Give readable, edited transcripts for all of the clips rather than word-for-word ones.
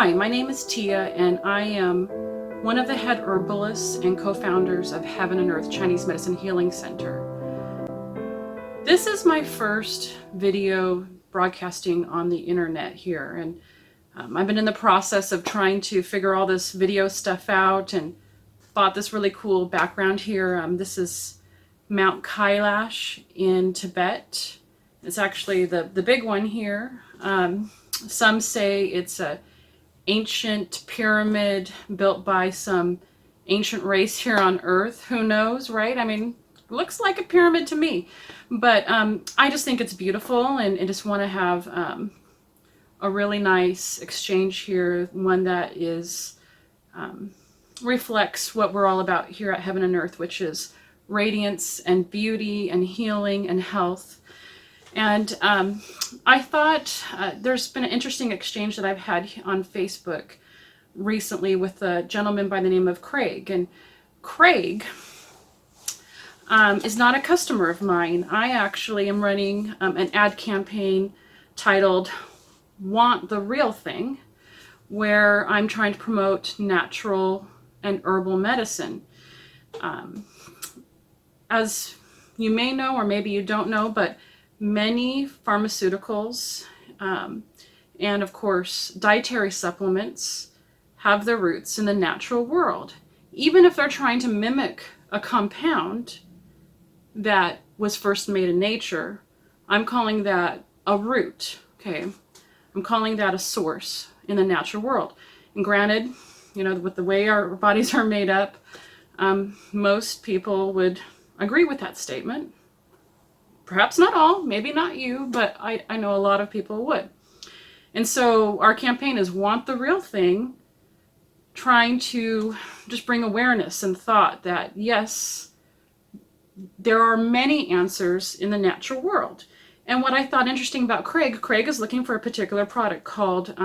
Hi, my name is Teah, and I am one of the head herbalists and co-founders of Heaven and Earth Chinese Medicine Healing Center. This is my first video broadcasting on the internet here, and I've been in the process of trying to figure all this video stuff out and bought this really cool background here. This is Mount Kailash in Tibet. It's actually the big one here. Some say it's a ancient pyramid built by some ancient race here on Earth. Who knows, right? I mean, it looks like a pyramid to me. But I just think it's beautiful, and I just want to have a really nice exchange here, one that is reflects what we're all about here at Heaven and Earth, which is radiance and beauty and healing and health. And I thought there's been an interesting exchange that I've had on Facebook recently with a gentleman by the name of Kraig. And Kraig is not a customer of mine. I actually am running an ad campaign titled Want the Real Thing, where I'm trying to promote natural and herbal medicine. As you may know, or maybe you don't know, but many pharmaceuticals and of course dietary supplements have their roots in the natural world. Even if they're trying to mimic a compound that was first made in nature, I'm calling that a root, okay? I'm calling that a source in the natural world. And granted, you know, with the way our bodies are made up, most people would agree with that statement. Perhaps not all, maybe not you, but I know a lot of people would. And so our campaign is Want the Real Thing, trying to just bring awareness and thought that yes, there are many answers in the natural world. And what I thought interesting about Kraig is looking for a particular product called,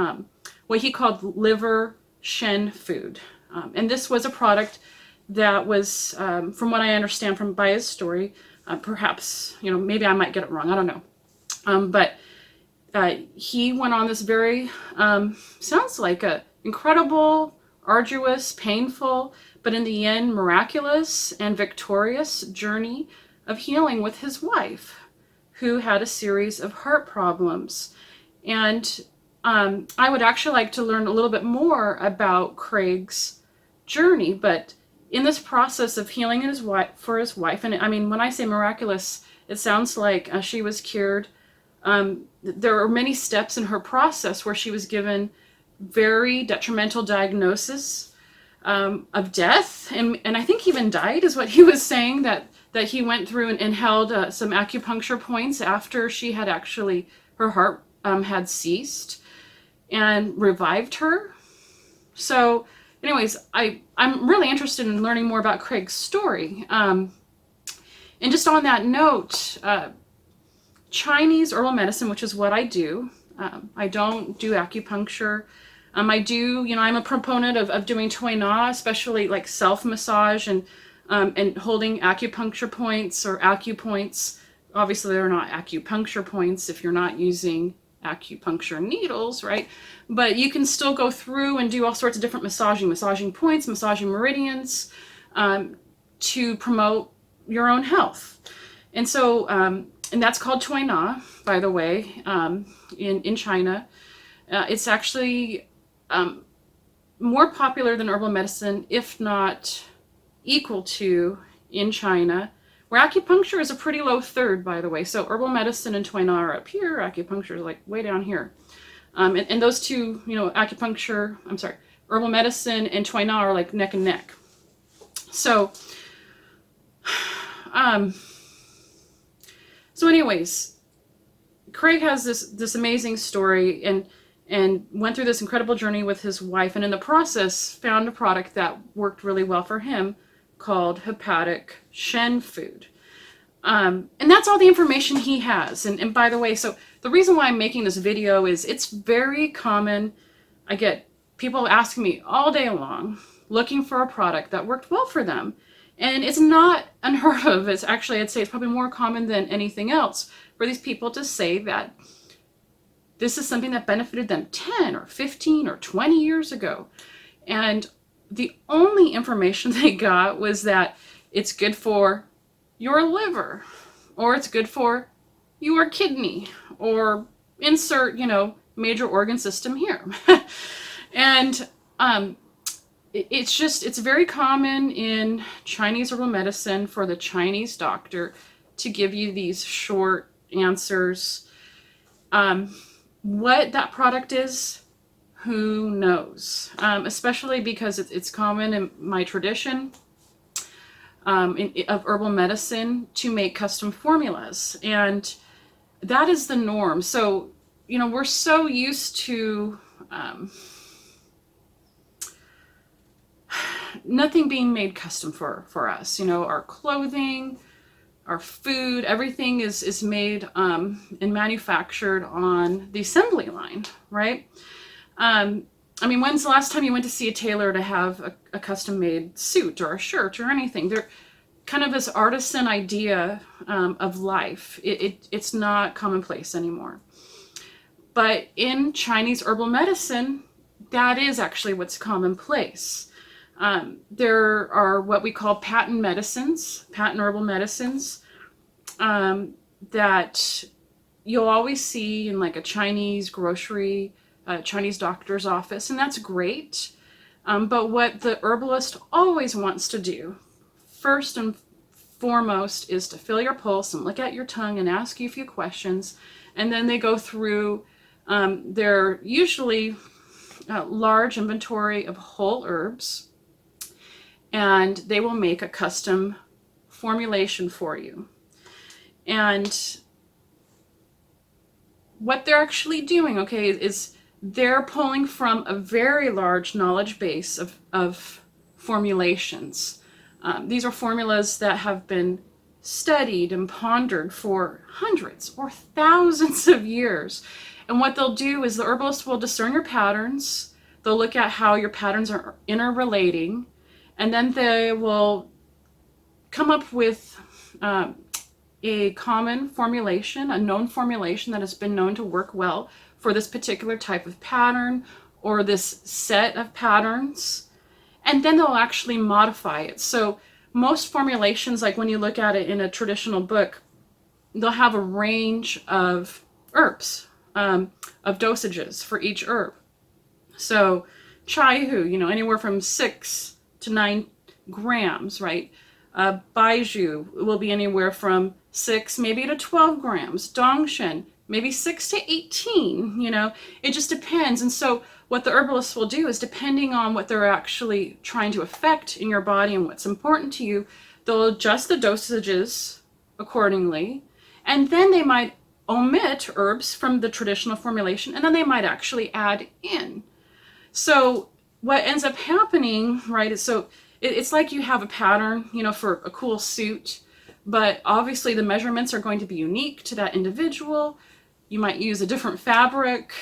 what he called liver Shen food. And this was a product that was, from what I understand from by his story, perhaps, you know, maybe I might get it wrong, I don't know. But he went on this very, sounds like a incredible, arduous, painful, but in the end, miraculous and victorious journey of healing with his wife, who had a series of heart problems. And I would actually like to learn a little bit more about Kraig's journey, but in this process of healing for his wife, and I mean, when I say miraculous, it sounds like she was cured. There are many steps in her process where she was given very detrimental diagnosis of death, and I think even died, is what he was saying, that he went through and held some acupuncture points after she had actually, her heart had ceased, and revived her. So anyways, I'm really interested in learning more about Kraig's story. And just on that note, Chinese herbal medicine, which is what I do, I don't do acupuncture. I do, you know, I'm a proponent of doing Teah, especially like self-massage and holding acupuncture points or acupoints. Obviously, they're not acupuncture points if you're not using acupuncture needles, right? But you can still go through and do all sorts of different massaging points, massaging meridians, to promote your own health. And so, and that's called Teah, by the way, in China. It's actually more popular than herbal medicine, if not equal to, in China, where acupuncture is a pretty low third, by the way. So herbal medicine and Teah are up here, acupuncture is like way down here. And those two, you know, herbal medicine and Teah are like neck and neck. So, anyways, Kraig has this amazing story and went through this incredible journey with his wife, and in the process found a product that worked really well for him called hepatic Shen food. And that's all the information he has. And by the way, so the reason why I'm making this video is it's very common. I get people asking me all day long, looking for a product that worked well for them. And it's not unheard of. It's actually, I'd say it's probably more common than anything else for these people to say that this is something that benefited them 10 or 15 or 20 years ago. And the only information they got was that it's good for your liver, or it's good for your kidney, or insert, major organ system here. And it's very common in Chinese herbal medicine for the Chinese doctor to give you these short answers. What that product is, who knows? Especially because it's common in my tradition of herbal medicine to make custom formulas. And that is the norm. So, we're so used to nothing being made custom for us. Our clothing, our food, everything is made and manufactured on the assembly line, right? When's the last time you went to see a tailor to have a custom-made suit or a shirt or anything? They're kind of this artisan idea of life. It's not commonplace anymore. But in Chinese herbal medicine, that is actually what's commonplace. There are what we call patent herbal medicines, that you'll always see in like a Chinese grocery, Chinese doctor's office, and that's great. But what the herbalist always wants to do, first and foremost, is to feel your pulse and look at your tongue and ask you a few questions. And then they go through their usually large inventory of whole herbs, and they will make a custom formulation for you. And what they're actually doing, okay, is they're pulling from a very large knowledge base of formulations. These are formulas that have been studied and pondered for hundreds or thousands of years. And what they'll do is the herbalist will discern your patterns. They'll look at how your patterns are interrelating, and then they will come up with a common formulation, a known formulation that has been known to work well for this particular type of pattern or this set of patterns, and then they'll actually modify it. So most formulations, like when you look at it in a traditional book, they'll have a range of herbs, of dosages for each herb. So chai hu, anywhere from 6 to 9 grams, right? Baiju will be anywhere from 6 maybe to 12 grams. Dongshen, maybe 6 to 18, it just depends. And so what the herbalists will do is, depending on what they're actually trying to affect in your body and what's important to you, they'll adjust the dosages accordingly. And then they might omit herbs from the traditional formulation, and then they might actually add in. So what ends up happening, right, is it's like you have a pattern, for a cool suit, but obviously the measurements are going to be unique to that individual. You might use a different fabric.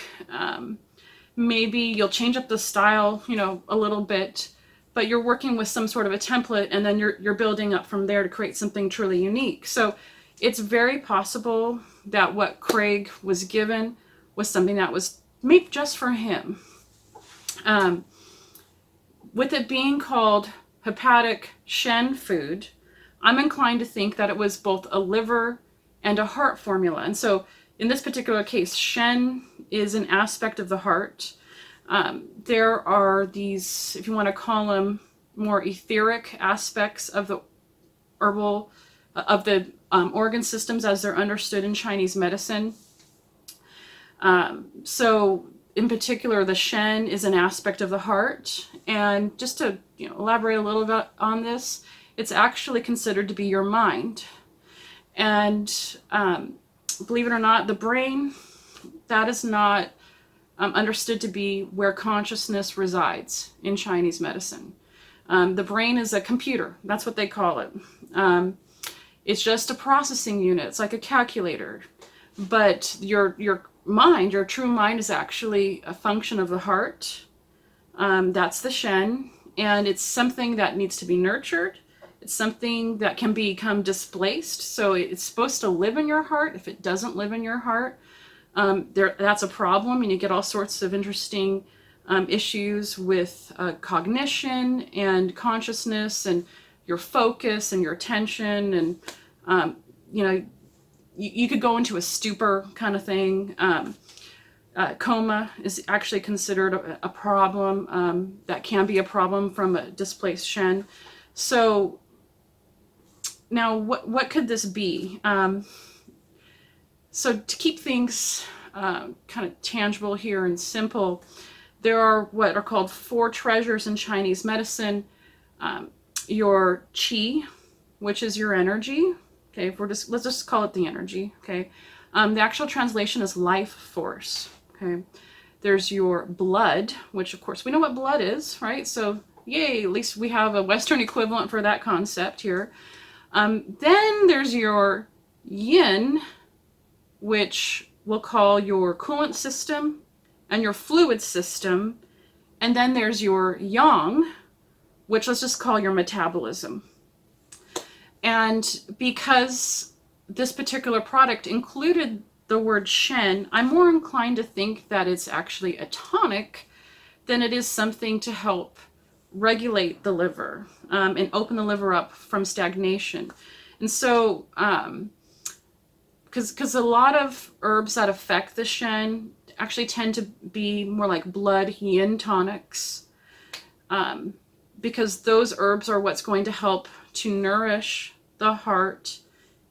Maybe you'll change up the style, a little bit, but you're working with some sort of a template, and then you're building up from there to create something truly unique. So it's very possible that what Kraig was given was something that was made just for him. With it being called hepatic Shen food, I'm inclined to think that it was both a liver and a heart formula. And so in this particular case, Shen is an aspect of the heart. There are these, if you want to call them, more etheric aspects of the herbal, of the organ systems as they're understood in Chinese medicine. So in particular, the Shen is an aspect of the heart. And just to elaborate a little bit on this, it's actually considered to be your mind. And believe it or not, the brain, that is not understood to be where consciousness resides in Chinese medicine. The brain is a computer. That's what they call it. It's just a processing unit. It's like a calculator. But your mind, your true mind, is actually a function of the heart. That's the Shen. And it's something that needs to be nurtured. It's something that can become displaced. So it's supposed to live in your heart. If it doesn't live in your heart, that's a problem, and you get all sorts of interesting issues with cognition and consciousness and your focus and your attention, and you know, you could go into a stupor kind of thing. Coma is actually considered a problem, that can be a problem from a displaced Shen. So now what could this be? So to keep things kind of tangible here and simple, there are what are called 4 treasures in Chinese medicine. Your qi, which is your energy. Okay, if let's just call it the energy. Okay, the actual translation is life force. Okay, there's your blood, which of course we know what blood is, right? So yay, at least we have a Western equivalent for that concept here. Then there's your yin, which we'll call your coolant system and your fluid system. And then there's your yang, which let's just call your metabolism. And because this particular product included the word Shen, I'm more inclined to think that it's actually a tonic than it is something to help regulate the liver and open the liver up from stagnation. And so, because a lot of herbs that affect the Shen actually tend to be more like blood yin tonics, because those herbs are what's going to help to nourish the heart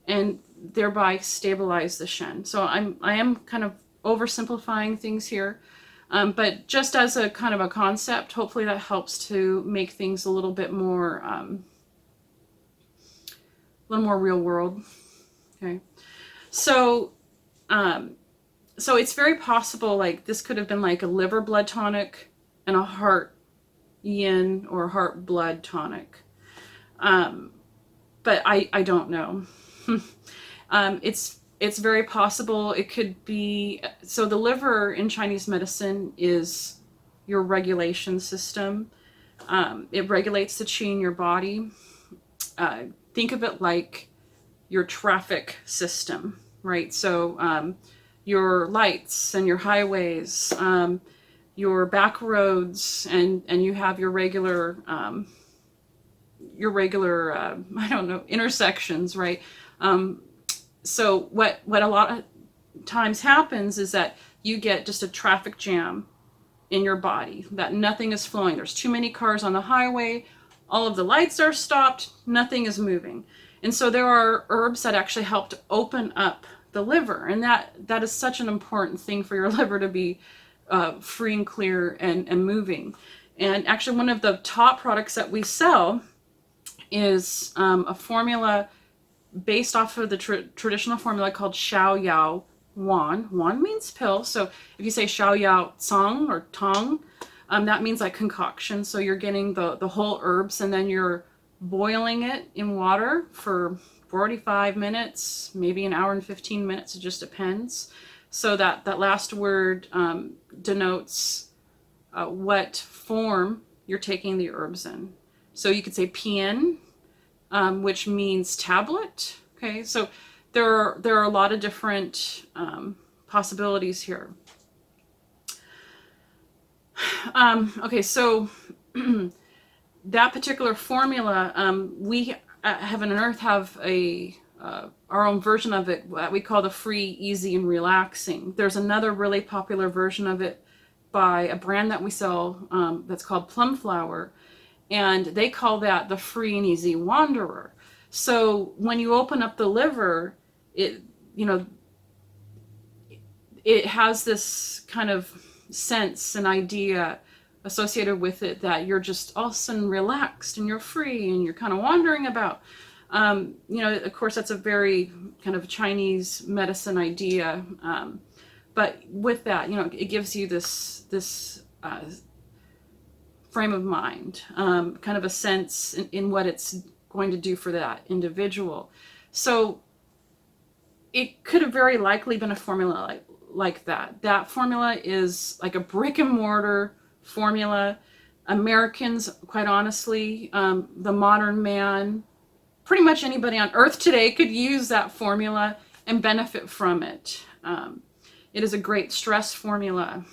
and thereby stabilize the Shen. So I am kind of oversimplifying things here, but just as a kind of a concept, hopefully that helps to make things a little bit more real world. Okay, so so it's very possible like this could have been like a liver blood tonic and a heart yin or heart blood tonic, but I don't know. It's very possible it could be. So the liver in Chinese medicine is your regulation system. It regulates the qi in your body. Think of it like your traffic system, right? So your lights and your highways, your back roads, and you have your regular I don't know, intersections, right? So what a lot of times happens is that you get just a traffic jam in your body, that nothing is flowing. There's too many cars on the highway, all of the lights are stopped, nothing is moving. And so there are herbs that actually help to open up the liver, and that is such an important thing for your liver to be free and clear and moving. And actually one of the top products that we sell is a formula based off of the traditional formula called Xiao Yao Wan. Wan means pill. So if you say Xiao Yao Cang or Tong, that means like concoction. So you're getting the whole herbs, and then you're boiling it in water for 45 minutes, maybe an hour and 15 minutes. It just depends. So that last word denotes what form you're taking the herbs in. So you could say Pian, which means tablet. Okay, so there are a lot of different possibilities here. Okay, so that particular formula, we at Heaven and Earth have our own version of it that we call the Free, Easy, and Relaxing. There's another really popular version of it by a brand that we sell that's called Plum Flower, and they call that the Free and Easy Wanderer. So when you open up the liver, it has this kind of sense and idea associated with it that you're just all of a sudden relaxed and you're free and you're kind of wandering about. Of course, that's a very kind of Chinese medicine idea. But with that, it gives you this frame of mind, kind of a sense in what it's going to do for that individual. So it could have very likely been a formula like that. That formula is like a brick and mortar formula. Americans, quite honestly, the modern man, pretty much anybody on earth today could use that formula and benefit from it. It is a great stress formula.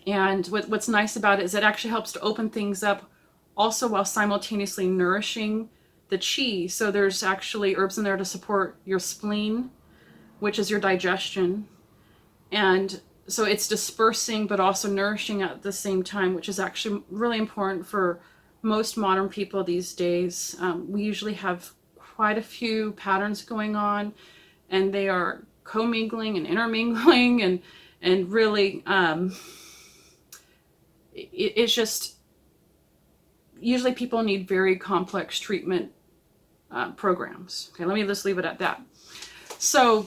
And what's nice about it is it actually helps to open things up also while simultaneously nourishing the chi. So there's actually herbs in there to support your spleen, which is your digestion. And so it's dispersing but also nourishing at the same time, which is actually really important for most modern people these days. We usually have quite a few patterns going on, and they are commingling and intermingling, and really it's just usually people need very complex treatment programs. Okay, let me just leave it at that. So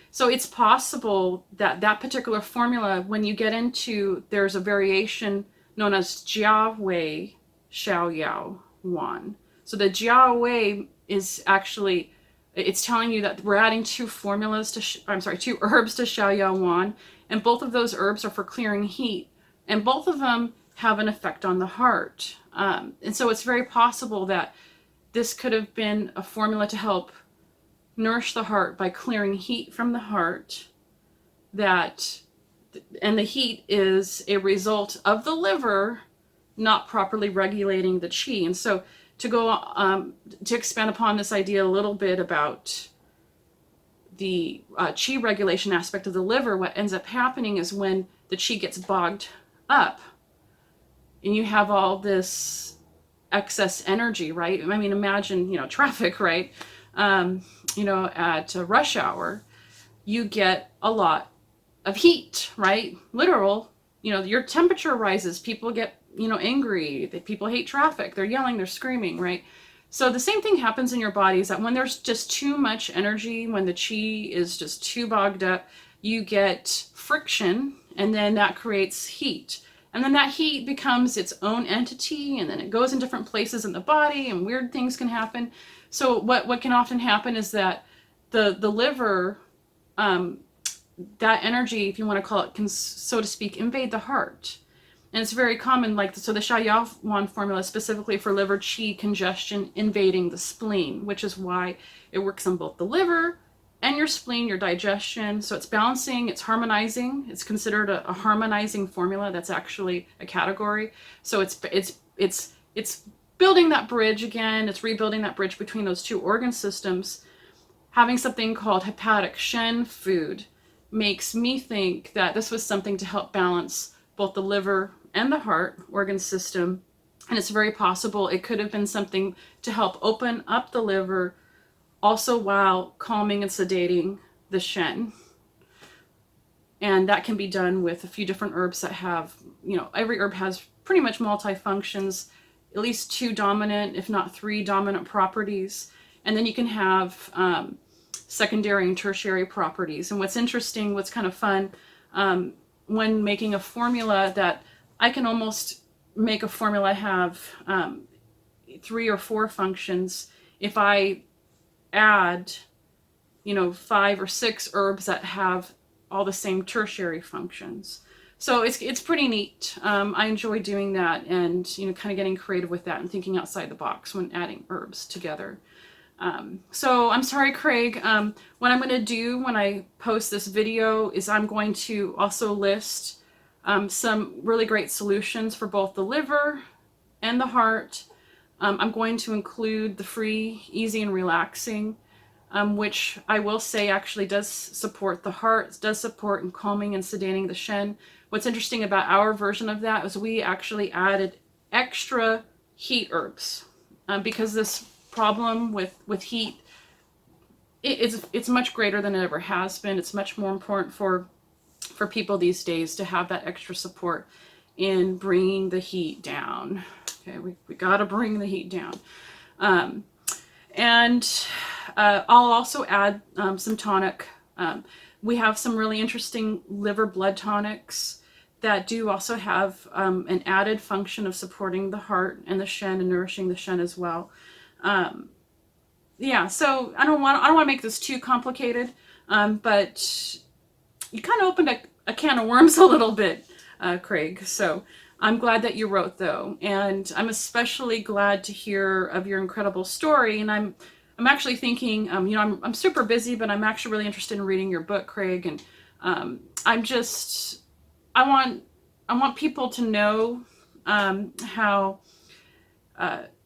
so it's possible that that particular formula, when you get into, there's a variation known as Jia Wei Xiao Yao Wan. So the Jia Wei is actually, it's telling you that we're adding two herbs to Xiao Yao Wan, and both of those herbs are for clearing heat, and both of them have an effect on the heart. And so it's very possible that this could have been a formula to help nourish the heart by clearing heat from the heart, and the heat is a result of the liver not properly regulating the chi. And so to go to expand upon this idea a little bit about the chi regulation aspect of the liver, what ends up happening is when the chi gets bogged up and you have all this excess energy, right? I mean, imagine, traffic, right? At rush hour, you get a lot of heat, right? Literal, your temperature rises, people get, angry, people hate traffic, they're yelling, they're screaming, right? So the same thing happens in your body, is that when there's just too much energy, when the chi is just too bogged up, you get friction, and then that creates heat. And then that heat becomes its own entity, and then it goes in different places in the body, and weird things can happen. So what can often happen is that the liver, that energy, if you want to call it, can, so to speak, invade the heart. And it's very common, so the Xiao Yao Wan formula is specifically for liver qi congestion invading the spleen, which is why it works on both the liver and your spleen, your digestion. So it's balancing, it's harmonizing. It's considered a harmonizing formula. That's actually a category. So it's building that bridge again. It's rebuilding that bridge between those two organ systems. Having something called hepatic Shen food makes me think that this was something to help balance both the liver and the heart organ system. And it's very possible it could have been something to help open up the liver, also while calming and sedating the Shen. And that can be done with a few different herbs that have, every herb has pretty much multi-functions, at least 2 dominant, if not 3 dominant properties. And then you can have secondary and tertiary properties. And what's interesting, what's kind of fun, when making a formula, that I can almost make a formula have 3 or 4 functions if I add 5 or 6 herbs that have all the same tertiary functions. So it's pretty neat. I enjoy doing that, and kind of getting creative with that and thinking outside the box when adding herbs together. So I'm sorry, Kraig. What I'm going to do when I post this video is I'm going to also list some really great solutions for both the liver and the heart. I'm going to include the free, easy, and relaxing, which I will say actually does support the heart, does support in calming and sedating the Shen. What's interesting about our version of that is we actually added extra heat herbs because this problem with heat, it's much greater than it ever has been. It's much more important for people these days to have that extra support in bringing the heat down. Okay, we got to bring the heat down. And I'll also add some tonic. We have some really interesting liver blood tonics that do also have an added function of supporting the heart and the Shen and nourishing the Shen as well. Yeah, so I don't want to make this too complicated, but you kind of opened a can of worms a little bit, Kraig. So I'm glad that you wrote, though, and I'm especially glad to hear of your incredible story. And I'm actually thinking, you know, I'm super busy, but I'm actually really interested in reading your book, Kraig, and I'm just, I want people to know how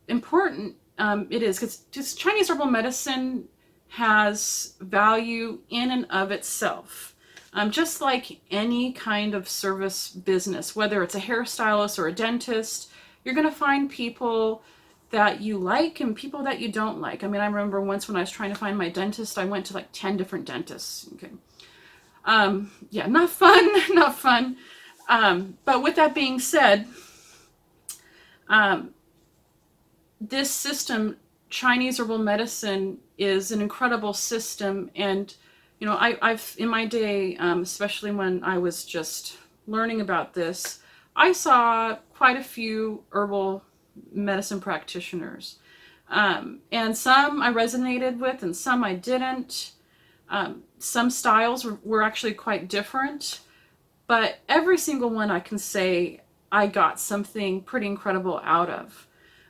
important it is, because Chinese herbal medicine has value in and of itself. Just like any kind of service business, whether it's a hairstylist or a dentist, you're going to find people that you like and people that you don't like. I mean, I remember once when I was trying to find my dentist, I went to like 10 different dentists. Okay. Yeah, not fun, not fun. But with that being said, um, this system, Chinese herbal medicine, is an incredible system. And, you know, I've in my day, especially when I was just learning about this, I saw quite a few herbal medicine practitioners. And some I resonated with and some I didn't. Some styles were actually quite different. But every single one I can say I got something pretty incredible out of.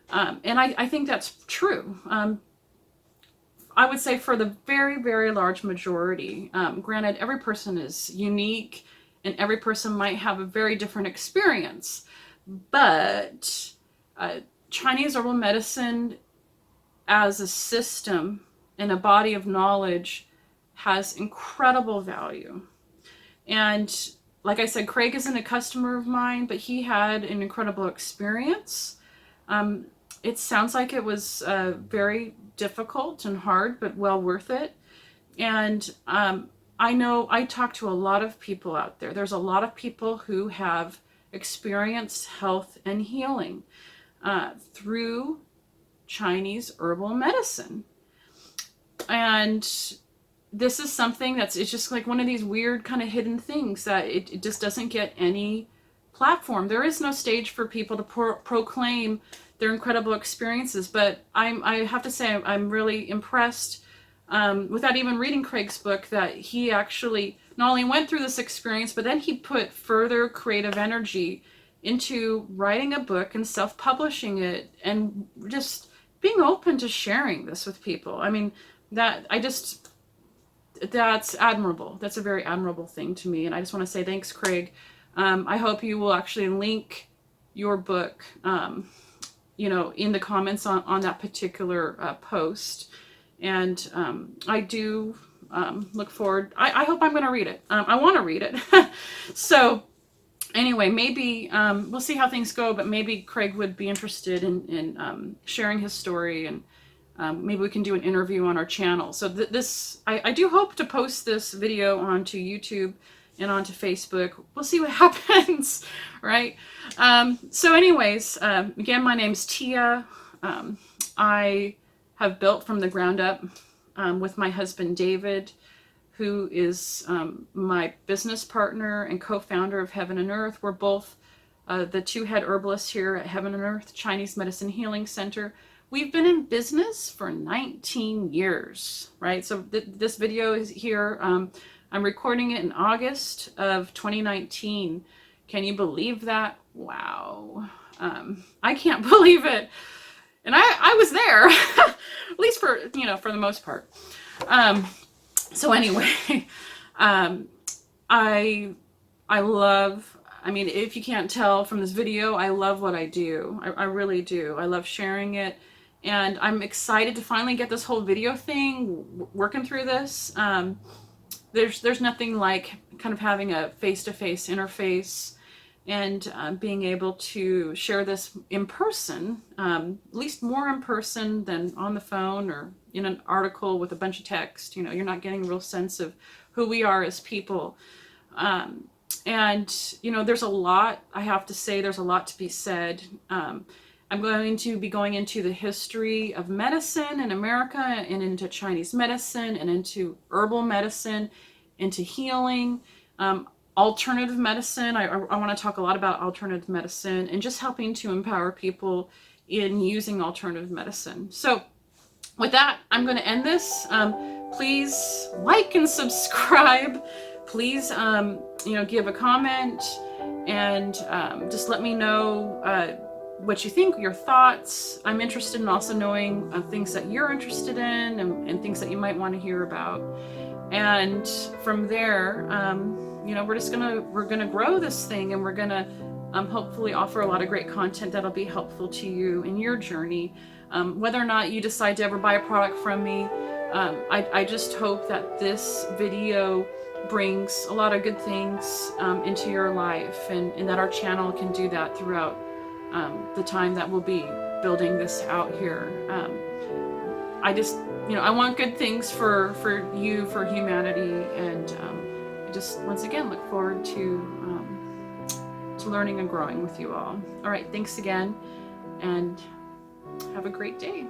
And I think that's true. I would say for the very, very large majority, granted, every person is unique and every person might have a very different experience, but Chinese herbal medicine as a system and a body of knowledge has incredible value. And like I said, Kraig isn't a customer of mine, but he had an incredible experience. It sounds like it was very difficult and hard, but well worth it. And I know I talk to a lot of people out there. There's a lot of people who have experienced health and healing through Chinese herbal medicine. And this is something it's just like one of these weird kind of hidden things that it just doesn't get any platform. There is no stage for people to proclaim their incredible experiences, but I have to say I'm really impressed without even reading Kraig's book that he actually not only went through this experience, but then he put further creative energy into writing a book and self-publishing it and just being open to sharing this with people. I mean, that's admirable. That's a very admirable thing to me. And I just want to say thanks, Kraig. I hope you will actually link your book, you know, in the comments on that particular post. And I do look forward. I hope I'm going to read it. I want to read it. So anyway, maybe we'll see how things go, but maybe Kraig would be interested in sharing his story, and maybe we can do an interview on our channel. So I do hope to post this video onto YouTube and onto Facebook. We'll see what happens, right? So anyways, again, my name's Teah. I have built from the ground up with my husband, David, who is my business partner and co-founder of Heaven and Earth. We're both the two head herbalists here at Heaven and Earth Chinese Medicine Healing Center. We've been in business for 19 years, right? So this video is here. I'm recording it in August of 2019. Can you believe that? Wow. I can't believe it. And I was there, at least for, you know, for the most part. So anyway, I love, I mean, if you can't tell from this video, I love what I do. I really do. I love sharing it. And I'm excited to finally get this whole video thing working through this. There's nothing like kind of having a face-to-face interface and being able to share this in person, at least more in person than on the phone or in an article with a bunch of text. You know, you're not getting a real sense of who we are as people. And, you know, there's a lot, I have to say, there's a lot to be said. I'm going to be going into the history of medicine in America and into Chinese medicine and into herbal medicine, into healing, alternative medicine. I want to talk a lot about alternative medicine and just helping to empower people in using alternative medicine. So with that, I'm going to end this. Please like and subscribe. Please, you know, give a comment and just let me know what you think, your thoughts. I'm interested in also knowing things that you're interested in, and things that you might want to hear about. And from there, you know, we're gonna grow this thing, and we're gonna hopefully offer a lot of great content that'll be helpful to you in your journey. Whether or not you decide to ever buy a product from me, I just hope that this video brings a lot of good things into your life, and that our channel can do that throughout the time that we'll be building this out here. I just, you know, I want good things for you, for humanity, and I just once again look forward to learning and growing with you all. All right, thanks again, and have a great day.